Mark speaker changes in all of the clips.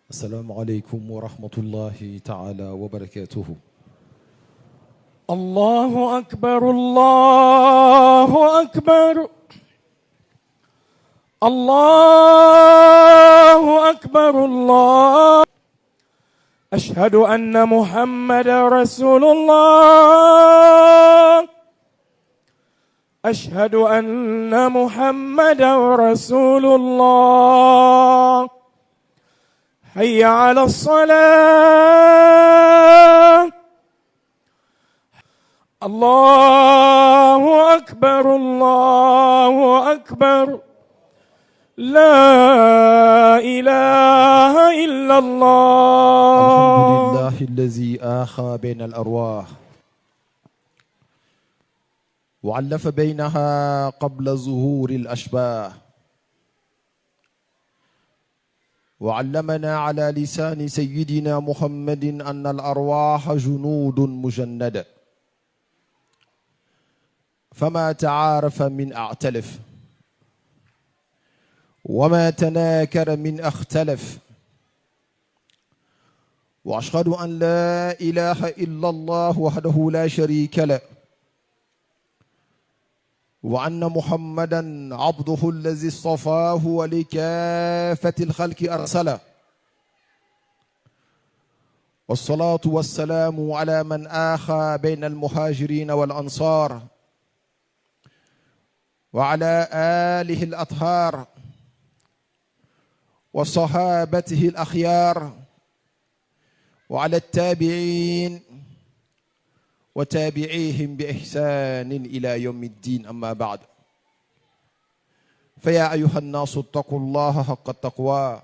Speaker 1: السلام عليكم ورحمة الله تعالى وبركاته.
Speaker 2: الله أكبر الله أكبر الله أكبر الله. أشهد أن محمد رسول الله. أشهد أن محمد رسول الله. حي على الصلاة. الله أكبر الله أكبر. لا إله إلا الله.
Speaker 1: الحمد لله الذي آخى بين الأرواح وعلف بينها قبل ظهور الأشباه، وعلمنا على لسان سيدنا محمد أن الأرواح جنود مجندة، فما تعارف من اعتلف، وما تناكر من اختلف. وأشهد أن لا إله إلا الله وحده لا شريك له، وأن محمدا عبده الذي اصطفاه ولكافة الخلق أرسله. والصلاة والسلام على من آخى بين المهاجرين والأنصار، وعلى آله الأطهار وصحابته الأخيار، وعلى التابعين وتابعيهم بإحسان إلى يوم الدين. أما بعد، فيا أيها الناس اتقوا الله حق التقوى،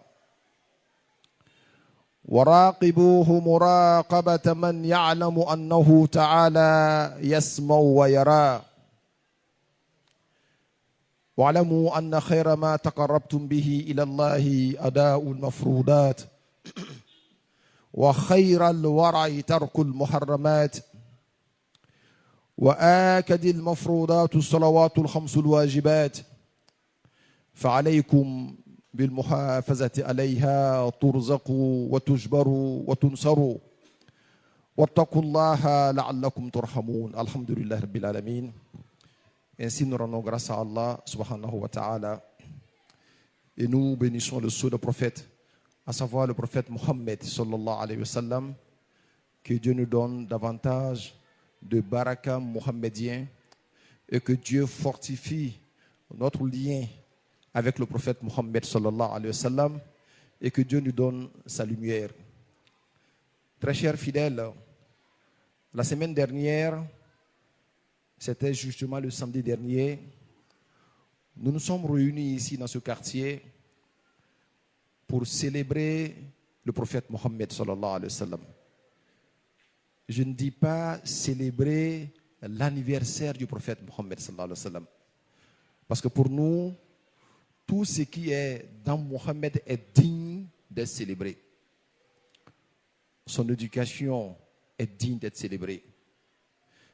Speaker 1: وراقبوه مراقبة من يعلم أنه تعالى يسمع ويرى. واعلموا أن خير ما تقربتم به إلى الله أداء المفروضات، وخير الورع ترك المحرمات، وآكد المفروضات الصلوات الخمس الواجبات، فعليكم بالمحافظة عليها ترزقوا وتجبروا وتنصروا، واتقوا الله لعلكم ترحمون. الحمد لله رب العالمين. Ainsi nous rendons grâce à Allah subhanahu wa ta'ala et nous bénissons le sceau de prophète, à savoir le prophète Mohammed sallallahu alayhi wa sallam. Que Dieu nous donne davantage de baraka mohammedien et que Dieu fortifie notre lien avec le prophète Mohammed sallallahu alayhi wa sallam et que Dieu nous donne sa lumière. Très chers fidèles, la semaine dernière, c'était justement le samedi dernier, nous nous sommes réunis ici dans ce quartier pour célébrer le prophète Mohammed sallallahu alayhi wa sallam. Je ne dis pas célébrer l'anniversaire du prophète Mohammed sallallahu alayhi wa sallam, parce que pour nous, tout ce qui est dans Mohammed est digne d'être célébré. Son éducation est digne d'être célébrée.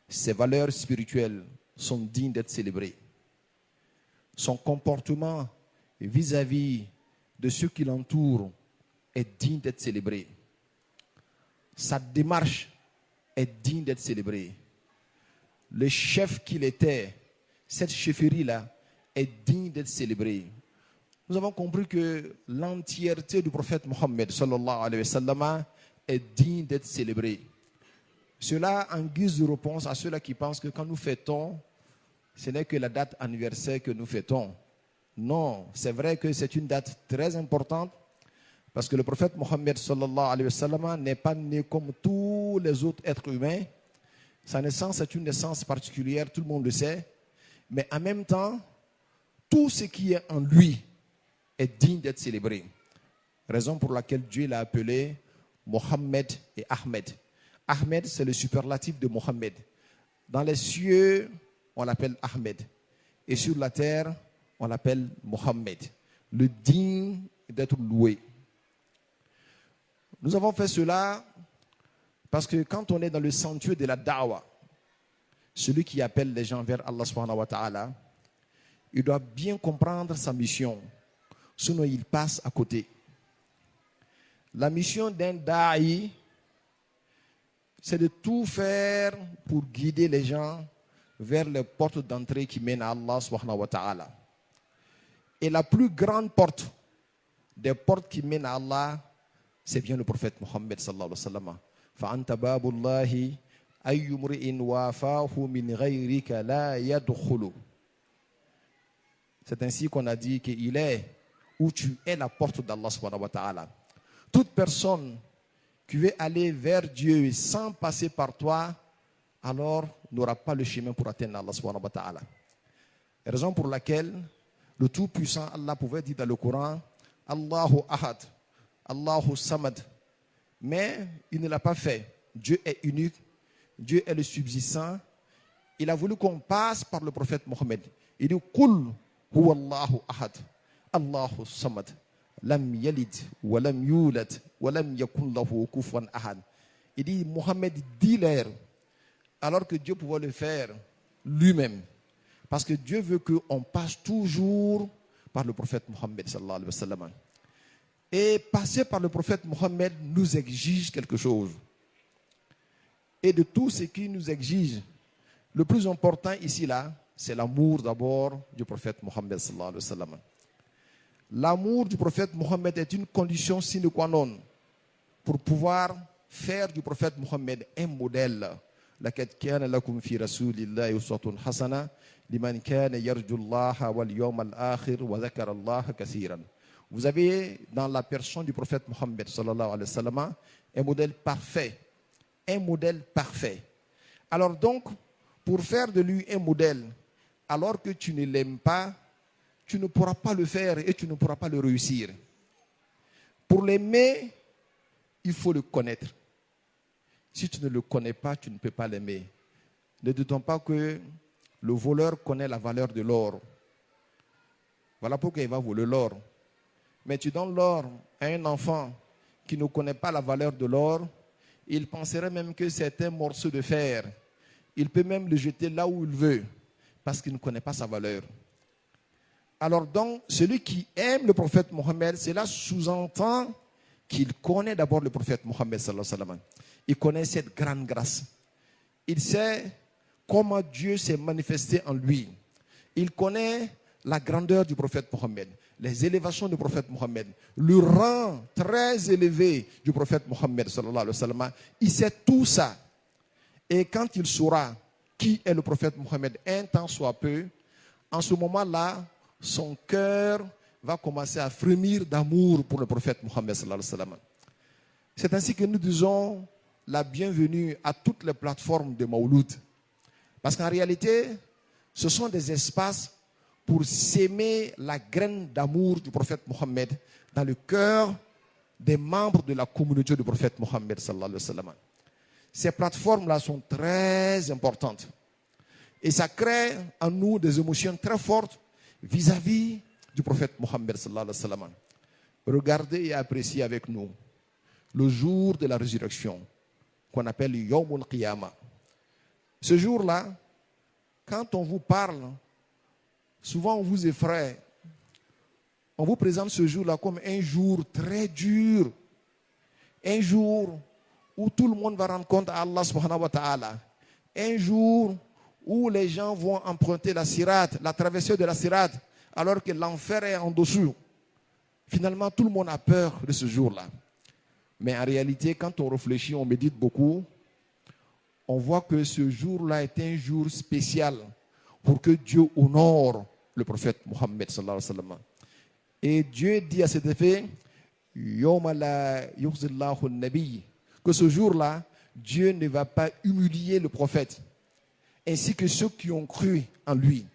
Speaker 1: Ses valeurs spirituelles sont dignes d'être célébrées. Son comportement vis-à-vis de ceux qui l'entourent est digne d'être célébré. Sa démarche est digne d'être célébrée. Le chef qu'il était, cette chefferie-là, est digne d'être célébrée. Nous avons compris que l'entièreté du prophète Mohammed sallallahu alayhi wa sallam est digne d'être célébrée. Cela en guise de réponse à ceux-là qui pensent que quand nous fêtons, ce n'est que la date anniversaire que nous fêtons. Non, c'est vrai que c'est une date très importante parce que le prophète Mohammed sallallahu alayhi wa sallam n'est pas né comme tous les autres êtres humains. Sa naissance est une naissance particulière, tout le monde le sait. Mais en même temps, tout ce qui est en lui est digne d'être célébré. Raison pour laquelle Dieu l'a appelé Mohammed et Ahmed. Ahmed, c'est le superlatif de Mohammed. Dans les cieux, on l'appelle Ahmed. Et sur la terre, on l'appelle Mohammed. Le digne d'être loué. Nous avons fait cela parce que quand on est dans le sanctuaire de la da'wa, celui qui appelle les gens vers Allah subhanahu wa ta'ala, il doit bien comprendre sa mission. Sinon, il passe à côté. La mission d'un da'i, c'est de tout faire pour guider les gens vers les portes d'entrée qui mènent à Allah subhanahu wa ta'ala. Et la plus grande porte des portes qui mènent à Allah, c'est bien le prophète Mohammed sallallahu alayhi wa sallam. فَأَنْتَ بَابُ اللَّهِ أَيُّ امْرِئٍ وَافَاهُ مِنْ غَيْرِكَ لَا يَدْخُلُ. C'est ainsi qu'on a dit qu'il est où tu es la porte d'Allah subhanahu wa ta'ala. Toute personne qui veut aller vers Dieu sans passer par toi, alors n'aura pas le chemin pour atteindre Allah subhanahu wa ta'ala. Raison pour laquelle le Tout-Puissant Allah pouvait dire dans le Coran, Allahu Ahad, Allahu Samad. Mais il ne l'a pas fait. Dieu est unique, Dieu est le subsistant. Il a voulu qu'on passe par le prophète Mohammed. Il dit, Qul huwa Allahu Ahad, Allahu Samad. Lam yalid wa lam yulad wa lam yakun lahu kufuwan ahad. Il dit, Mohammed, dis-leur, alors que Dieu pouvait le faire lui-même. Parce que Dieu veut qu'on passe toujours par le prophète Mohammed sallallahu alayhi wa sallam. Et passer par le prophète Mohammed nous exige quelque chose. Et de tout ce qui nous exige, le plus important ici là, c'est l'amour d'abord du prophète Mohammed sallallahu alayhi wa sallam. L'amour du prophète Mohammed est une condition sine qua non pour pouvoir faire du prophète Mohammed un modèle. لَقَدْ كَانَ لَكُمْ فِي رَسُولِ اللَّهِ أُسْوَةٌ حَسَنَةٌ لِمَنْ كَانَ يَرْجُو اللَّهَ وَالْيَوْمَ الْآخِرَ وَذَكَرَ اللَّهَ كَثِيرًا. Vous avez dans la personne du prophète Mohammed sallallahu alayhi wa sallam un modèle parfait. Un modèle parfait. Alors donc, pour faire de lui un modèle, alors que tu ne l'aimes pas, tu ne pourras pas le faire et tu ne pourras pas le réussir. Pour l'aimer, il faut le connaître. Si tu ne le connais pas, tu ne peux pas l'aimer. Ne doutons pas que le voleur connaît la valeur de l'or. Voilà pourquoi il va voler l'or. Mais tu donnes l'or à un enfant qui ne connaît pas la valeur de l'or, il penserait même que c'est un morceau de fer. Il peut même le jeter là où il veut, parce qu'il ne connaît pas sa valeur. Alors donc, celui qui aime le prophète Mohammed, cela sous-entend qu'il connaît d'abord le prophète Mohammed sallallahu alayhi wa sallam. Il connaît cette grande grâce. Il sait comment Dieu s'est manifesté en lui. Il connaît la grandeur du prophète Mohammed, les élévations du prophète Mohammed, le rang très élevé du prophète Mohammed sallallahu alayhi wa sallam. Il sait tout ça. Et quand il saura qui est le prophète Mohammed, un temps soit peu, en ce moment-là, son cœur va commencer à frémir d'amour pour le prophète Mohammed sallallahu alayhi wa sallam. C'est ainsi que nous disons la bienvenue à toutes les plateformes de Mawlud. Parce qu'en réalité, ce sont des espaces pour s'aimer la graine d'amour du prophète Mohammed dans le cœur des membres de la communauté du prophète Mohammed sallallahu alayhi wa sallam. Ces plateformes-là sont très importantes. Et ça crée en nous des émotions très fortes vis-à-vis du prophète Mohammed sallallahu alayhi wa sallam. Regardez et appréciez avec nous le jour de la résurrection qu'on appelle Yawmul Qiyamah. Ce jour-là, quand on vous parle, souvent on vous effraie. On vous présente ce jour-là comme un jour très dur. Un jour où tout le monde va rendre compte à Allah subhanahu wa ta'ala. Un jour où les gens vont emprunter la sirat, la traversée de la sirat, alors que l'enfer est en dessous. Finalement, tout le monde a peur de ce jour-là. Mais en réalité, quand on réfléchit, on médite beaucoup, on voit que ce jour-là est un jour spécial pour que Dieu honore le prophète Mohammed sallallahu alayhi wa sallam. Et Dieu dit à cet effet, Yawma la yukhzillahu an-nabi, que ce jour-là, Dieu ne va pas humilier le prophète, ainsi que ceux qui ont cru en lui.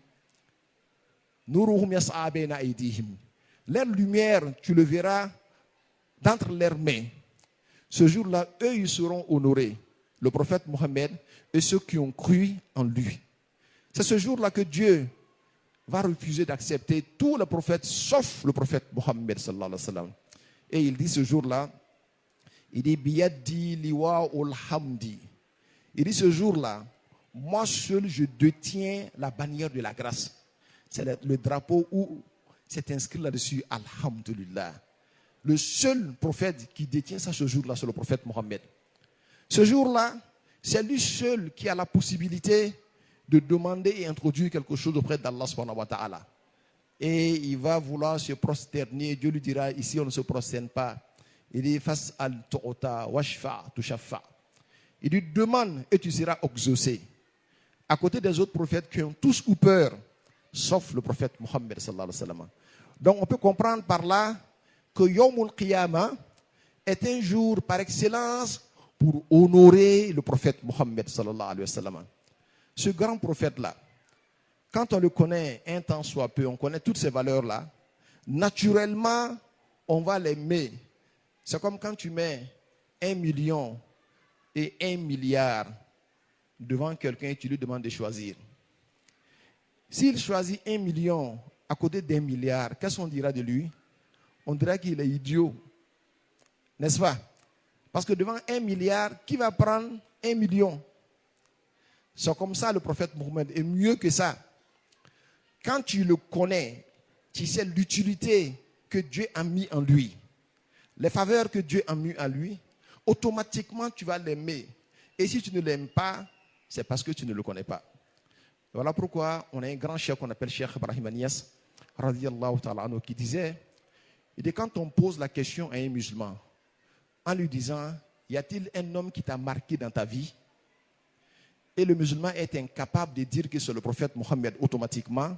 Speaker 1: Nuruhum yas'a bayna aydihim. Leur lumière, tu le verras d'entre leurs mains. Ce jour-là, eux, ils seront honorés. Le prophète Mohammed et ceux qui ont cru en lui. C'est ce jour-là que Dieu va refuser d'accepter tous les prophètes, sauf le prophète Mohammed sallallahu alayhi wa sallam. Et il dit ce jour-là, il dit Biyaddi liwa'ul hamdi. Il dit ce jour-là, moi seul je détiens la bannière de la grâce. C'est le drapeau où c'est inscrit là-dessus Alhamdulillah. Le seul prophète qui détient ça ce jour-là, c'est le prophète Mohammed. Ce jour-là, c'est lui seul qui a la possibilité de demander et introduire quelque chose auprès d'Allah subhanahu wa ta'ala. Et il va vouloir se prosterner. Dieu lui dira, ici on ne se prosterne pas. Il dit, face al tu'ta washfa tushaffa. Il lui demande et tu seras exaucé. À côté des autres prophètes qui ont tous eu peur, sauf le prophète Mohammed sallallahu alayhi wa sallam. Donc on peut comprendre par là que Yawmul Qiyamah est un jour par excellence pour honorer le prophète Mohammed sallallahu alayhi wa sallam. Ce grand prophète-là, quand on le connaît un temps soit peu, on connaît toutes ces valeurs-là, naturellement, on va l'aimer. C'est comme quand tu mets 1 million et 1 milliard devant quelqu'un et tu lui demandes de choisir. S'il choisit 1 million à côté d'1 milliard, qu'est-ce qu'on dira de lui? On dira qu'il est idiot. N'est-ce pas? Parce que devant 1 milliard, qui va prendre 1 million? C'est comme ça le prophète Mohammed. Et mieux que ça, quand tu le connais, tu sais l'utilité que Dieu a mis en lui, les faveurs que Dieu a mis en lui, automatiquement tu vas l'aimer. Et si tu ne l'aimes pas, c'est parce que tu ne le connais pas. Voilà pourquoi on a un grand cheikh qu'on appelle Cheikh Ibrahim Niass, radiyallahu ta'ala anhu, qui disait, quand on pose la question à un musulman, en lui disant, y a-t-il un homme qui t'a marqué dans ta vie? Et le musulman est incapable de dire que c'est le prophète Mohammed automatiquement,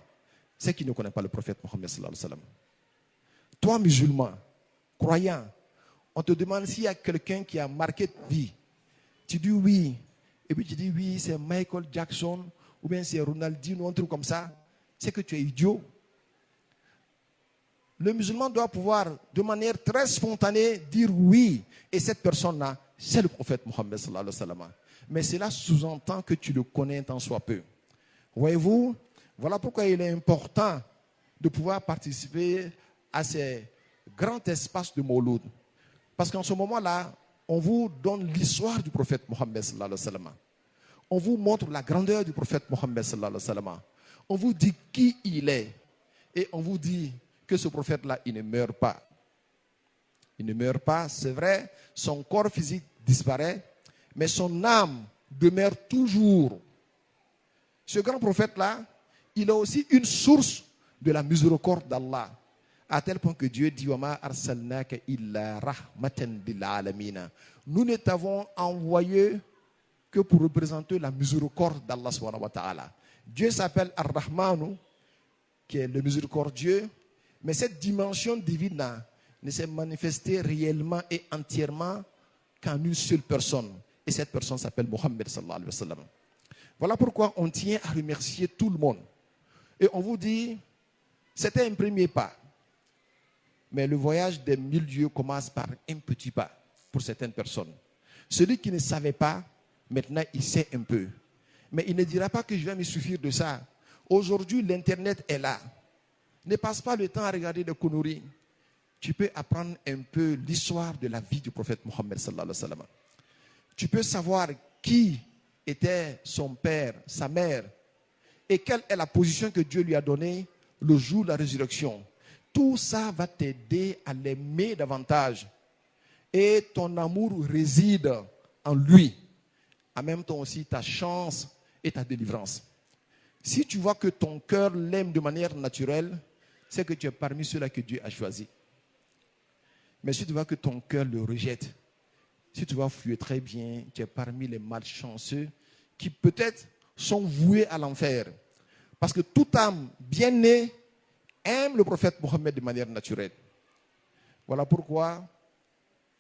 Speaker 1: c'est qu'il ne connaît pas le prophète Mohammed sallallahu alayhi wa sallam. Toi, musulman, croyant, on te demande s'il y a quelqu'un qui a marqué ta vie. Tu dis oui. Et puis tu dis oui, c'est Michael Jackson, ou bien c'est Ronaldinho, un truc comme ça. C'est que tu es idiot. Le musulman doit pouvoir, de manière très spontanée, dire oui. Et cette personne-là, c'est le prophète Mohammed sallallahu alayhi wa sallam. Mais cela sous-entend que tu le connais tant soit peu. Voyez-vous, voilà pourquoi il est important de pouvoir participer à ces grands espaces de Mawlud. Parce qu'en ce moment-là, on vous donne l'histoire du prophète Mohammed sallallahu alayhi wa sallam. On vous montre la grandeur du prophète Mohammed sallallahu alayhi wa sallam. On vous dit qui il est. Et on vous dit que ce prophète-là, il ne meurt pas. Il ne meurt pas, c'est vrai, son corps physique disparaît, mais son âme demeure toujours. Ce grand prophète-là, il a aussi une source de la miséricorde d'Allah. À tel point que Dieu dit, Wama arsalnaka illa rahmatan lil alamin. Nous ne t'avons envoyé que pour représenter la miséricorde d'Allah subhanahu wa ta'ala. Dieu s'appelle Ar-Rahmanu, qui est le miséricordieux, mais cette dimension divine ne s'est manifestée réellement et entièrement qu'en une seule personne. Et cette personne s'appelle Mohammed sallallahu alayhi wa sallam. Voilà pourquoi on tient à remercier tout le monde. Et on vous dit, c'était un premier pas. Mais le voyage des 1000 lieues commence par un petit pas pour certaines personnes. Celui qui ne savait pas, maintenant il sait un peu. Mais il ne dira pas que je vais me suffire de ça. Aujourd'hui, l'Internet est là. Ne passe pas le temps à regarder des conneries. Tu peux apprendre un peu l'histoire de la vie du prophète Mohammed sallallahu alayhi wa sallam. Tu peux savoir qui était son père, sa mère, et quelle est la position que Dieu lui a donnée le jour de la résurrection. Tout ça va t'aider à l'aimer davantage. Et ton amour réside en lui. En même temps aussi ta chance et ta délivrance. Si tu vois que ton cœur l'aime de manière naturelle, c'est que tu es parmi ceux-là que Dieu a choisis. Mais si tu vois que ton cœur le rejette, si tu vas fuir très bien, tu es parmi les malchanceux qui peut-être sont voués à l'enfer. Parce que toute âme bien née aime le prophète Mohammed de manière naturelle. Voilà pourquoi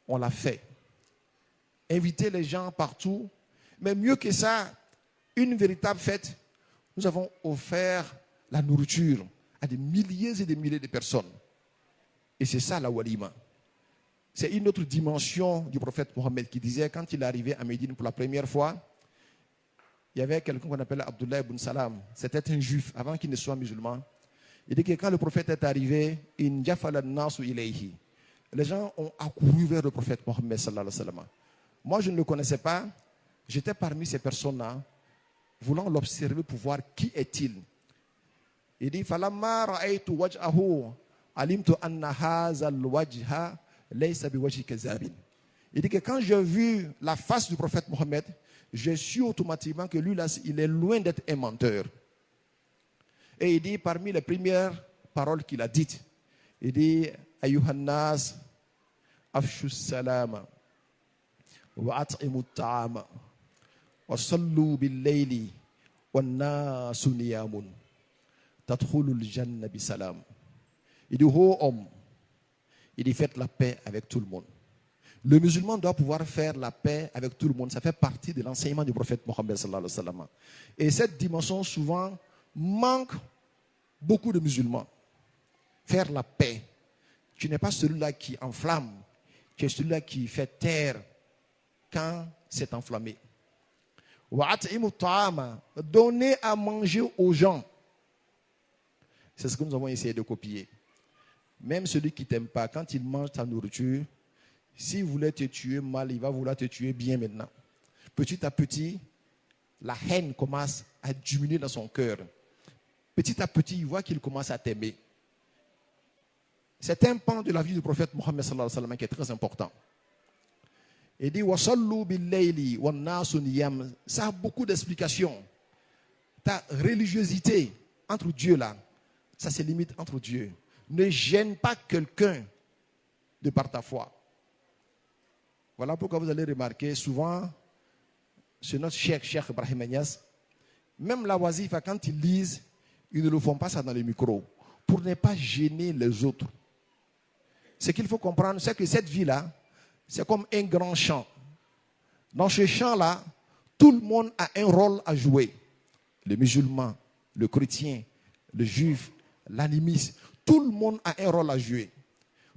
Speaker 1: on l'a fait. Inviter les gens partout. Mais mieux que ça, une véritable fête, nous avons offert la nourriture à des milliers et des milliers de personnes. Et c'est ça la walima. C'est une autre dimension du prophète Mohammed qui disait, quand il est arrivé à Médine pour la première fois, il y avait quelqu'un qu'on appelait Abdullah ibn Salam. C'était un juif avant qu'il ne soit musulman. Il dit que quand le prophète est arrivé, les gens ont accouru vers le prophète Mohammed sallallahu alayhi wa sallam. Moi, je ne le connaissais pas. J'étais parmi ces personnes-là, voulant l'observer pour voir qui est-il. Il dit, falamma ra'aytu waj'ahu alimtu anna hazal wajha laysa biwajhi kazabin. Il dit que quand j'ai vu la face du prophète Mohammed, j'ai su automatiquement que lui là, il est loin d'être un menteur. Et il dit parmi les premières paroles qu'il a dites, il dit Ayyuhannas afshu salama wa at'imu ta'ama wa sallu bil layli wan nasu niyamun tadkhulul janna bi salam. Il dit ô homme, il dit faites la paix avec tout le monde. Le musulman doit pouvoir faire la paix avec tout le monde. Ça fait partie de l'enseignement du prophète Mohammed sallallahu alayhi wa sallam. Et cette dimension souvent manque beaucoup de musulmans. Faire la paix. Tu n'es pas celui-là qui enflamme. Tu es celui-là qui fait taire quand c'est enflammé. Donner à manger aux gens. C'est ce que nous avons essayé de copier. Même celui qui ne t'aime pas, quand il mange ta nourriture, s'il voulait te tuer mal, il va vouloir te tuer bien maintenant. Petit à petit, la haine commence à diminuer dans son cœur. Petit à petit, il voit qu'il commence à t'aimer. C'est un pan de la vie du prophète Mohammed sallallahu alayhi wa sallam qui est très important. Il dit wasallu bil layli wan nasu niyam. Ça a beaucoup d'explications. Ta religiosité entre Dieu là, ça se limite entre Dieu. Ne gêne pas quelqu'un de par ta foi. Voilà pourquoi vous allez remarquer souvent, c'est notre cheikh Ibrahim Niasse, même la wazifa, quand ils lisent, ils ne le font pas ça dans les micros, pour ne pas gêner les autres. Ce qu'il faut comprendre, c'est que cette vie-là, c'est comme un grand champ. Dans ce champ-là, tout le monde a un rôle à jouer. Le musulman, le chrétien, le juif, l'animiste, tout le monde a un rôle à jouer.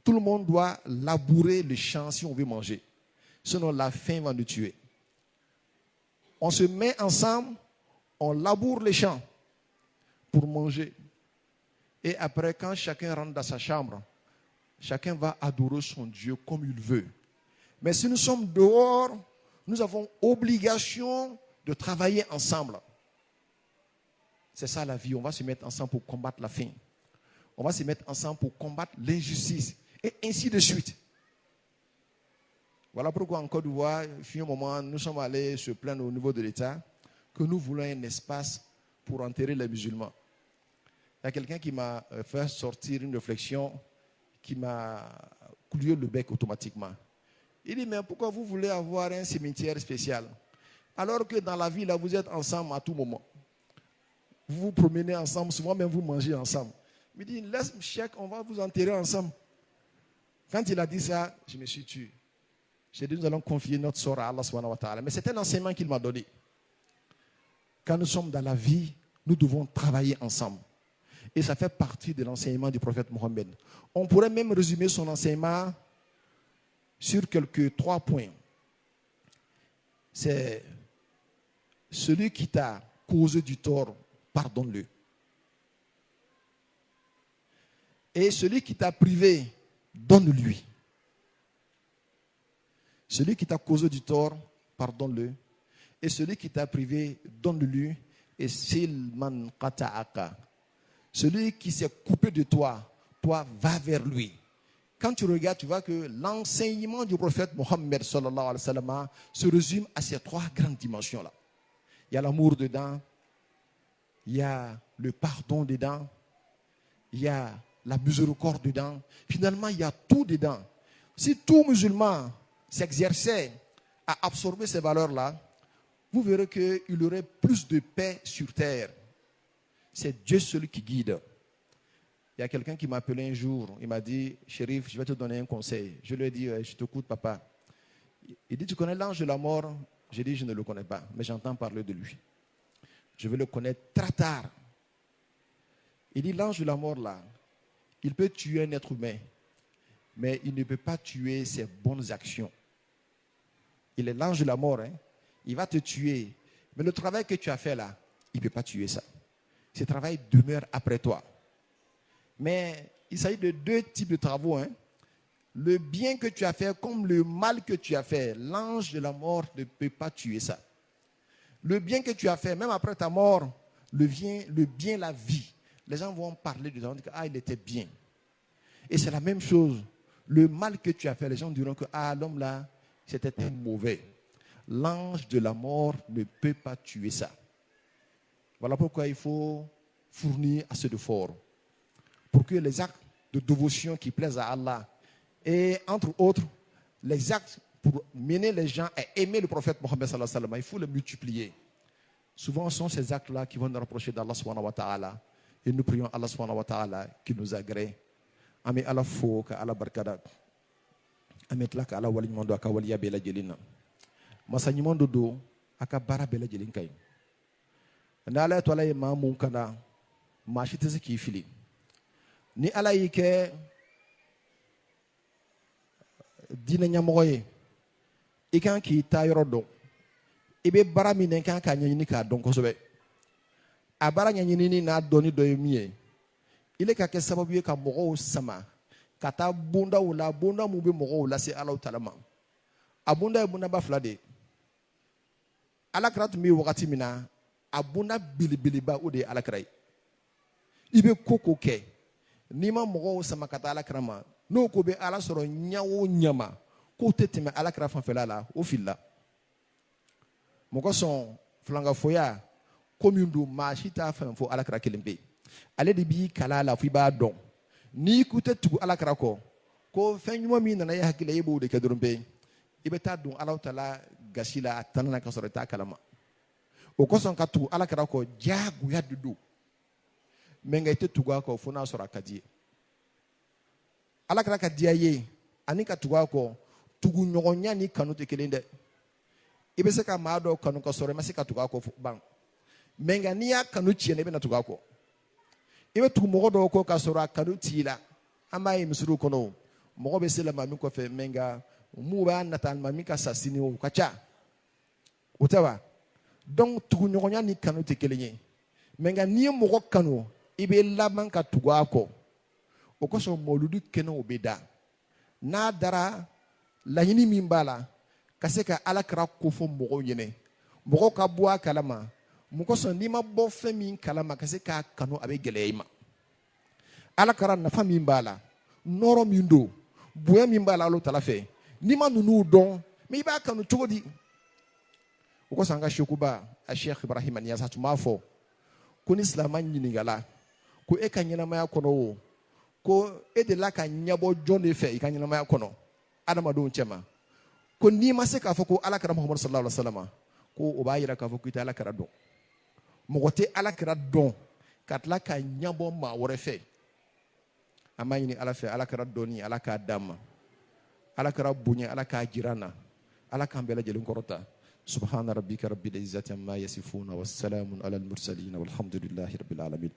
Speaker 1: Tout le monde doit labourer le champ si on veut manger. Sinon, la faim va nous tuer. On se met ensemble, on laboure les champs pour manger. Et après, quand chacun rentre dans sa chambre, chacun va adorer son Dieu comme il veut. Mais si nous sommes dehors, nous avons obligation de travailler ensemble. C'est ça la vie. On va se mettre ensemble pour combattre la faim. On va se mettre ensemble pour combattre l'injustice. Et ainsi de suite. Voilà pourquoi en Côte d'Ivoire, il y a un moment, nous sommes allés se plaindre au niveau de l'État que nous voulons un espace pour enterrer les musulmans. Il y a quelqu'un qui m'a fait sortir une réflexion qui m'a cloué le bec automatiquement. Il dit, mais pourquoi vous voulez avoir un cimetière spécial alors que dans la vie, là, vous êtes ensemble à tout moment. Vous vous promenez ensemble, souvent même vous mangez ensemble. Il me dit, laisse chèque, on va vous enterrer ensemble. Quand il a dit ça, je me suis tué. J'ai dit, nous allons confier notre sort à Allah subhanahu wa ta'ala. Mais c'est un enseignement qu'il m'a donné. Quand nous sommes dans la vie, nous devons travailler ensemble. Et ça fait partie de l'enseignement du prophète Mohammed. On pourrait même résumer son enseignement sur trois points. C'est celui qui t'a causé du tort, pardonne-le. Et celui qui t'a privé, donne-lui. Celui qui t'a causé du tort, pardonne-le. Et celui qui t'a privé, donne-lui. Et silman qata'aka. Celui qui s'est coupé de toi, va vers lui. Quand tu regardes, tu vois que l'enseignement du prophète Mohammed sallallahu alayhi wa sallam se résume à ces trois grandes dimensions-là. Il y a l'amour dedans, il y a le pardon dedans, il y a la miséricorde dedans. Finalement, il y a tout dedans. Si tout musulman s'exerçait à absorber ces valeurs-là, vous verrez qu'il y aurait plus de paix sur terre. C'est Dieu celui qui guide. Il y a quelqu'un qui m'a appelé un jour, il m'a dit, Chérif, je vais te donner un conseil. Je lui ai dit, je t'écoute papa. Il dit, tu connais l'ange de la mort? J'ai dit, je ne le connais pas, mais j'entends parler de lui. Je vais le connaître très tard. Il dit, l'ange de la mort là, il peut tuer un être humain, mais il ne peut pas tuer ses bonnes actions. Il est l'ange de la mort, hein? Il va te tuer. Mais le travail que tu as fait là, il ne peut pas tuer ça. Ce travail demeure après toi. Mais il s'agit de deux types de travaux. Hein? Le bien que tu as fait comme le mal que tu as fait. L'ange de la mort ne peut pas tuer ça. Le bien que tu as fait, même après ta mort, le bien, la vie. Les gens vont parler de toi, dire, ah, il était bien. Et c'est la même chose. le mal que tu as fait, les gens diront que l'homme là, c'était très mauvais. L'ange de la mort ne peut pas tuer ça. Voilà pourquoi il faut fournir assez d'efforts pour que les actes de dévotion qui plaisent à Allah et entre autres, les actes pour mener les gens à aimer le prophète Mohammed sallallahu alayhi wa sallam, il faut les multiplier. Souvent, ce sont ces actes-là qui vont nous rapprocher d'Allah subhanahu wa ta'ala. Et nous prions Allah subhanahu wa ta'ala qui nous agrée. Ami ala fo ka ala barkada. Ami tlaka ala wali mondo aka wali bela jelina. Masa nyimondo do aka bara bela jelin kay. Na ala to ala ma mun kana ma shi tese ki fili. Ni ala yike dina nyamoye. Ikan ki ta yoro do. Ibe bara mi nen kan ka nyini ka don kosobe. Abara nyini na doni do yemie. Ile ka ke sababu ye ka mogo sama kata bunda wala bunda mu be mogo wala se Allah talama abunda bunda ba flade alakrat mi wakati mina abunda bilibili ba ode alakrai ibe koko ke nima mogo sama kata alakrama no ko be ala soro nyawo nyama ko tetime alakra fan felala o filla mogo son flanga foya komundu mashita fan fo alakra kelimbe ale de bi kalala fi ba don ni kuta tu alakra ko fenjuma mi nana ya hakile yebo de kedurumbe ibeta don Allah taala gasila tanana ka sorata kalama o ko son ka tu alakra ko jagu ya dudu menga ite tuga ko funa sora kadi alakra ka diaye ani ka tuga ko tugu nyogonya ni kanu te kelende ibe se ka ma do kanu ka sore masika tuga ko bang menga ni ya kanu chiene be na tuga ko ibe tu mogo do ko ka sora kanu tila ama yi misuru kono mogo be sela mami ko fe menga mu ba natan mami ka sasini o kacha utawa donc tu nyogonya ni kanu te kelenye menga ni mogo kanu ibe laban ka tuga ko o ko so moludu keno obeda na dara la yini mimbala kaseka alakra ko fo mogo yene mogo ka bua kalama muko son ni ma bo femi kalama kaseka kanu abe geleima alakra na fami mbala noro mindo buya mimbala lo talafe ni ma nunu don mi ba kanu chodi uko sanga shokuba a Sheikh Ibrahim Niasse tumafo ko ni islaman nyiningala ko e kanyina ma yakono ko e de la ka nyabo jone fe e kanyina ma yakono adama do chema ko ni ma se ka fo ko alakra Muhammad sallallahu alaihi wasallam ko o ba yira ka fo ko ita alakra do mogote alakra don katla ka nyabo ma worefe amayini alafe alakra doni alaka dama alakra bunya alaka jirana alaka mbela jelun korota subhana rabbika rabbil izzati amma yasifuna wassalamun alal mursalin walhamdulillahi rabbil alamin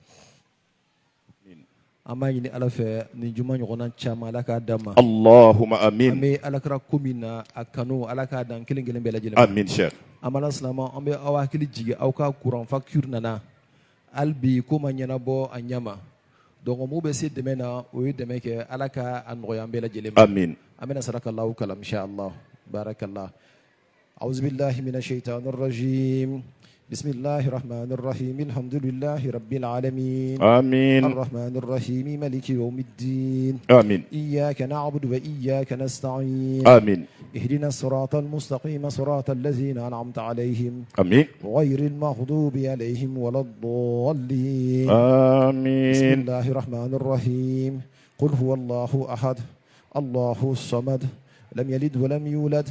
Speaker 1: amayini alafe ni juma nyogona chama alaka dama
Speaker 3: Allahumma amin
Speaker 1: ame alakra kumina akano alaka dan kelengelen bela jelun
Speaker 3: amin cheikh
Speaker 1: amala salama ambe awakili jige awka courant facture nana albi ko manyana bo anyama donc mo be se demena o yedeme ke alaka anoya mbela jelem
Speaker 3: amin
Speaker 1: amina sarakallahu kalam insha Allah barakallah a'udzu billahi minash shaitanir rajim bismillahir rahmanir rahim alhamdulillahi rabbil alamin
Speaker 3: amin
Speaker 1: arrahmanir rahim maliki yawmiddin
Speaker 3: amin
Speaker 1: iyyaka na'budu wa iyyaka nasta'in
Speaker 3: amin
Speaker 1: اهدنا الصراط المستقيم صراط الذين أنعمت عليهم
Speaker 3: amin
Speaker 1: غير المغضوب عليهم ولا الضالين
Speaker 3: amin
Speaker 1: بسم الله الرحمن الرحيم قل هو الله أحد الله الصمد لم يلد ولم يولد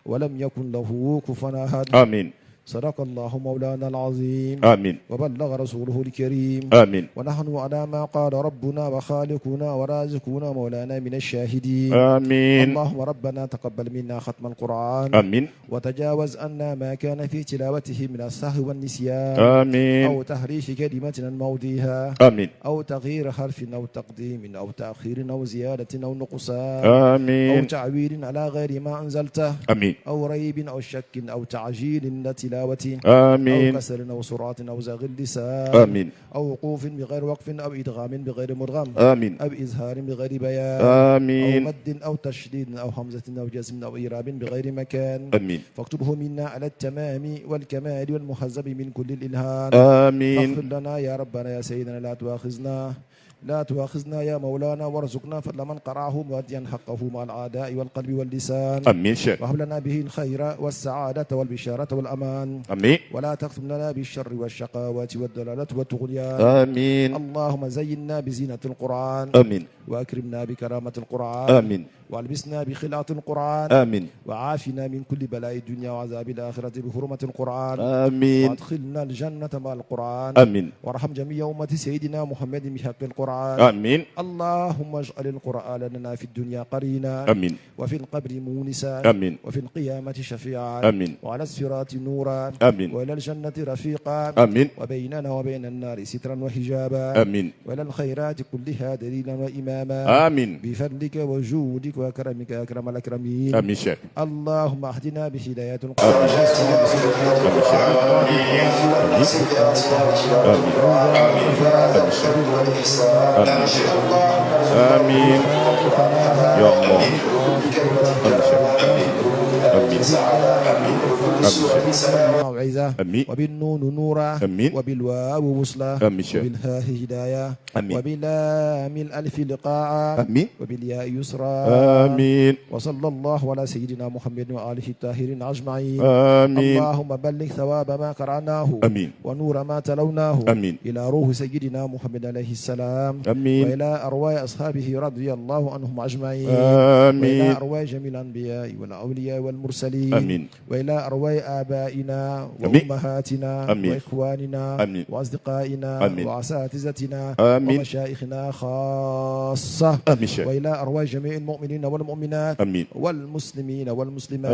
Speaker 1: ولم يكن له كفوا أحد
Speaker 3: amin
Speaker 1: صدق الله مولانا العظيم
Speaker 3: amin
Speaker 1: وبلغ رسوله الكريم
Speaker 3: amin
Speaker 1: ونحن على ما قال ربنا وخالقنا ورازقنا مولانا من الشاهدين
Speaker 3: amin
Speaker 1: اللهم ربنا تقبل منا ختم القرآن
Speaker 3: amin
Speaker 1: وتجاوز عنا ما كان في تلاوته من السهو والنسيان
Speaker 3: amin
Speaker 1: أو تحريف كلمة عن موضعها
Speaker 3: amin
Speaker 1: أو تغيير حرف أو تقديم أو تأخير أو زيادة أو نقصان أو
Speaker 3: amin
Speaker 1: تعويل على غير ما أنزلته
Speaker 3: amin
Speaker 1: أو ريب أو شك أو تعجيل لتلاوته أو
Speaker 3: amin
Speaker 1: كسر أو سرعة أو زغ اللسان
Speaker 3: amin
Speaker 1: أو وقوف بغير وقف أو إدغام بغير مدغم
Speaker 3: amin
Speaker 1: أو إظهار بغير بيان أو
Speaker 3: amin
Speaker 1: مد أو تشديد أو همزة أو جزم أو إيراب بغير مكان
Speaker 3: amin
Speaker 1: فاكتبه منا على التمام والكمال والمهذب من كل الإلهام
Speaker 3: amin
Speaker 1: فاغفر لنا يا ربنا يا سيدنا لا تؤاخذنا لا تؤاخذنا يا مولانا وارزقنا فضل من قرأه مؤديا حقه مع الأعداء والقلب واللسان.
Speaker 3: آمين شيخ.
Speaker 1: وهب لنا به الخير والسعادة والبشارة والأمان.
Speaker 3: آمين.
Speaker 1: ولا تختم لنا بالشر والشقاوة والضلالة والطغيان.
Speaker 3: آمين.
Speaker 1: اللهم زينا بزينة القرآن.
Speaker 3: آمين.
Speaker 1: وأكرمنا بكرامة القرآن.
Speaker 3: آمين.
Speaker 1: والبسنا بخلاط القرآن.
Speaker 3: آمين.
Speaker 1: وعافنا من كل بلاء الدنيا وعذاب الآخرة بحرمة القرآن.
Speaker 3: آمين.
Speaker 1: وادخلنا الجنة مع القرآن.
Speaker 3: آمين.
Speaker 1: وارحم جميع أمة سيدنا محمد بحق القرآن.
Speaker 3: آمين.
Speaker 1: اللهم اجعل القرآن لنا في الدنيا قرينا.
Speaker 3: آمين.
Speaker 1: وفي القبر مونسا.
Speaker 3: آمين.
Speaker 1: وفي القيامة شفيعا.
Speaker 3: آمين.
Speaker 1: وعلى الصراط نورا.
Speaker 3: آمين.
Speaker 1: وإلى الجنة رفيقا.
Speaker 3: آمين.
Speaker 1: وبيننا وبين النار سترا وحجابا.
Speaker 3: آمين.
Speaker 1: وإلى الخيرات كلها دليلا وإماما.
Speaker 3: آمين.
Speaker 1: بفضلك وجودك وكرمك يا أكرم الأكرمين.
Speaker 3: آمين شيخ.
Speaker 1: اللهم اهدنا بهداية
Speaker 3: آمين.
Speaker 1: القرآن.
Speaker 3: آمين يا الله.
Speaker 1: موعظة.
Speaker 3: آمين.
Speaker 1: وبالنون نورا.
Speaker 3: آمين.
Speaker 1: وبالواو وصلة.
Speaker 3: آمين شيخ.
Speaker 1: وبالهاء هداية.
Speaker 3: آمين.
Speaker 1: وباللام الألف لقاء.
Speaker 3: آمين.
Speaker 1: وبالياء يسرا.
Speaker 3: آمين.
Speaker 1: وصلى الله على سيدنا محمد وآله الطاهرين أجمعين.
Speaker 3: آمين.
Speaker 1: اللهم بلغ ثواب ما قرأناه.
Speaker 3: آمين.
Speaker 1: ونور ما تلوناه.
Speaker 3: آمين.
Speaker 1: إلى روح سيدنا محمد عليه السلام.
Speaker 3: آمين.
Speaker 1: وإلى أرواح أصحابه رضي الله عنهم أجمعين.
Speaker 3: آمين.
Speaker 1: وإلى أرواح جميع الأنبياء والأولياء والمرسلين.
Speaker 3: آمين.
Speaker 1: وإلى أرواح آبائنا
Speaker 3: آمين.
Speaker 1: وأمهاتنا
Speaker 3: آمين.
Speaker 1: وإخواننا
Speaker 3: آمين.
Speaker 1: وأصدقائنا
Speaker 3: آمين.
Speaker 1: وأساتذتنا
Speaker 3: آمين.
Speaker 1: ومشايخنا خاصة.
Speaker 3: آمين شيخ.
Speaker 1: وإلى أرواح جميع المؤمنين والمؤمنات
Speaker 3: آمين.
Speaker 1: والمسلمين والمسلمات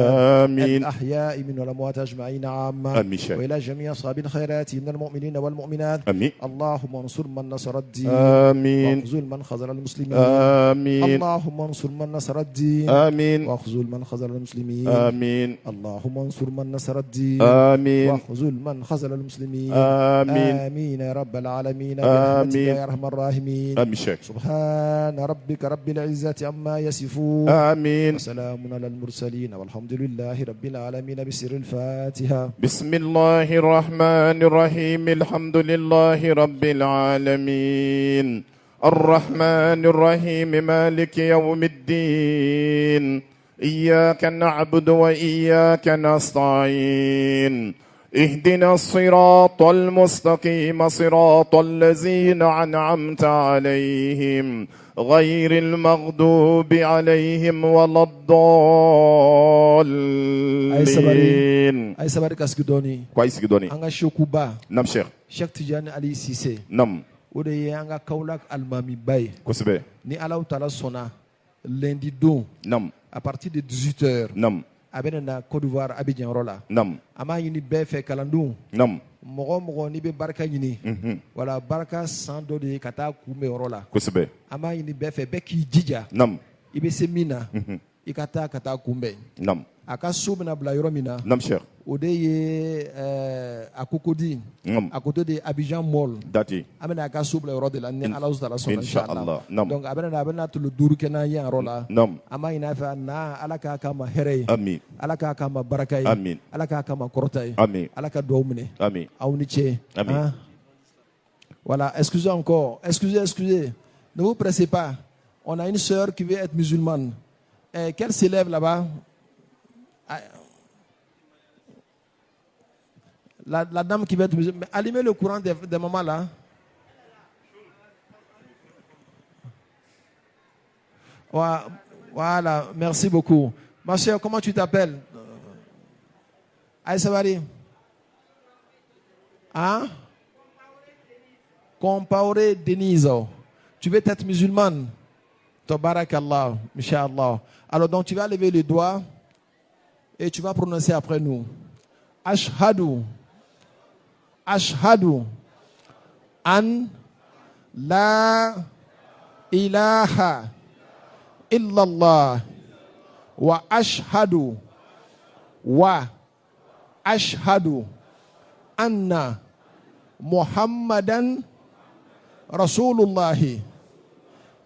Speaker 3: آمين.
Speaker 1: الأحياء من والأموات أجمعين عامة.
Speaker 3: آمين شيخ.
Speaker 1: وإلى جميع أصحاب الخيرات من المؤمنين والمؤمنات.
Speaker 3: آمين.
Speaker 1: اللهم انصر من نصر الدين.
Speaker 3: آمين.
Speaker 1: واخذل من خذل المسلمين.
Speaker 3: آمين.
Speaker 1: اللهم انصر من نصر الدين.
Speaker 3: آمين.
Speaker 1: واخذل من خذل المسلمين.
Speaker 3: آمين.
Speaker 1: اللهم انصر من نصر الدين.
Speaker 3: آمين.
Speaker 1: واخذل من خذل المسلمين.
Speaker 3: آمين.
Speaker 1: آمين يا رب العالمين.
Speaker 3: آمين.
Speaker 1: برحمتك يا أرحم الراحمين.
Speaker 3: آمين شيخ.
Speaker 1: سبحان ربك رب العزة عما يصفون.
Speaker 3: آمين.
Speaker 1: وسلام على المرسلين والحمد لله رب العالمين. بسر الفاتحة.
Speaker 3: بسم الله الرحمن الرحيم. الحمد لله رب العالمين الرحمن الرحيم مالك يوم الدين. إياك نعبد وإياك نستعين. اهدنا الصراط المستقيم صراط الذين أنعمت عليهم غير المغضوب عليهم ولا الضالين.
Speaker 1: أي سباري كاسكدوني.
Speaker 3: كويس جدوني.
Speaker 1: أنغا شوكوبا.
Speaker 3: نعم شيخ.
Speaker 1: Cheikh Tidiane Ali Cissé.
Speaker 3: نعم.
Speaker 1: O de ye an ka Kaolack Almami Baye.
Speaker 3: كسبة.
Speaker 1: Ni Allahu Taala sɔnna lundi don
Speaker 3: نعم.
Speaker 1: à partir de 18h
Speaker 3: نعم.
Speaker 1: a bɛ na Côte d'Ivoire Abidjan yɔrɔ la.
Speaker 3: نعم.
Speaker 1: An b'a ɲini bɛɛ fɛ kalandenw.
Speaker 3: نعم.
Speaker 1: Mɔgɔ o mɔgɔ n'i bɛ barika ɲini. Wala barika san dɔ de ye ka taa kunbɛn yɔrɔ la.
Speaker 3: كسبة.
Speaker 1: An b'a ɲini bɛɛ fɛ bɛɛ k'i jija.
Speaker 3: نعم.
Speaker 1: I bɛ se min na. I ka taa kunbɛn.
Speaker 3: نعم.
Speaker 1: A ka so bɛna bila yɔrɔ min na.
Speaker 3: نعم شيخ.
Speaker 1: O de ye a Cocody.
Speaker 3: نعم.
Speaker 1: À côté de Abidjan Mall.
Speaker 3: داتي.
Speaker 1: An bɛna a ka so bila yɔrɔ de la ni Alahu Taala sɔnna
Speaker 3: Inch'Allah. Naam.
Speaker 1: Donc a bɛna tolo 5 kɛ n'an ye yɔrɔ la.
Speaker 3: نعم.
Speaker 1: An b'a ɲini a fɛ na Ala k'a k'a ma hɛrɛ ye.
Speaker 3: آمين.
Speaker 1: Ala k'a k'a ma baraka ye.
Speaker 3: Amin.
Speaker 1: Ala k'a k'a ma kɔrɔta ye.
Speaker 3: Amin.
Speaker 1: Ala ka duwawu minɛ.
Speaker 3: آمين.
Speaker 1: Aw ni ce.
Speaker 3: Amin.
Speaker 1: Hein? Voilà, excusez encore. Excusez. Ne vous pressez pas. On a une sœur qui veut être musulmane. Qu'elle s'élève là-bas. La dame qui veut être musulmane. Allumez le courant des mamans là. Voilà, merci beaucoup. Ma soeur, comment tu t'appelles? Aïssavari. Hein? Compaoré Denise. Tu veux être musulmane? Tabarakallah, Inch'Allah. Alors donc tu vas lever les doigts et tu vas prononcer après nous. Ashhadu. Ashhadu. An la ilaha illallah. Wa ashhadu. Wa ashhadu. Anna Muhammadan Rasulullahi.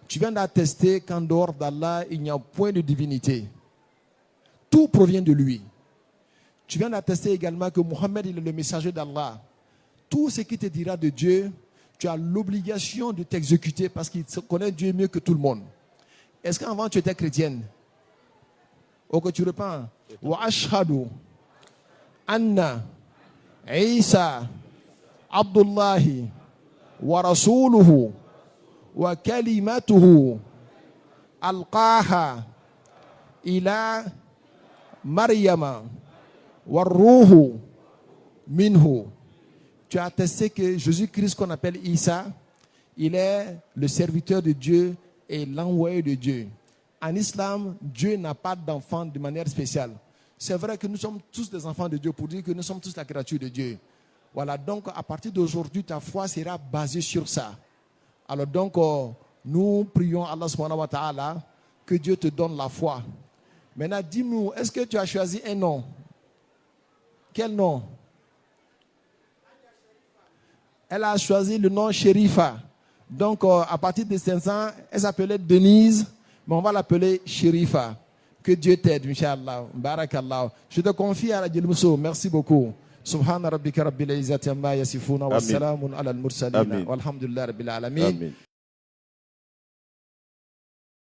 Speaker 1: Tu viens d'attester qu'en dehors d'Allah, il n'y a point de divinité. Tout provient de lui. Tu viens d'attester également que Mohammed est le messager d'Allah. Tout ce qui te dira de Dieu, tu as l'obligation de t'exécuter parce qu'il connaît Dieu mieux que tout le monde. Est-ce qu'avant tu étais chrétienne? Ou que tu repens? Wa ashhadu anna Isa Abdullahi wa rasuluhu wa kalimatuhu alqaha ila Maryama wa ruhu minhu. Tu as attesté que Jésus-Christ, qu'on appelle Isa, il est le serviteur de Dieu et l'envoyé de Dieu. En islam, Dieu n'a pas d'enfant de manière spéciale. C'est vrai que nous sommes tous des enfants de Dieu pour dire que nous sommes tous la créature de Dieu. Voilà, donc à partir d'aujourd'hui, ta foi sera basée sur ça. Alors donc, nous prions Allah subhanahu wa ta'ala que Dieu te donne la foi. Maintenant, dis-nous, est-ce que tu as choisi un nom? Quel nom? Elle a choisi le nom Sherifa. Donc, à partir de 500, elle s'appelait Denise, mais on va l'appeler Sherifa. Que Dieu t'aide, Inch'Allah. Barakallah. Je te confie à la Djelmousso. Merci beaucoup. Subhana rabbika rabbil izzati amma yasifuna wa salamun ala al-mursalina. Walhamdulillah rabbil alamin.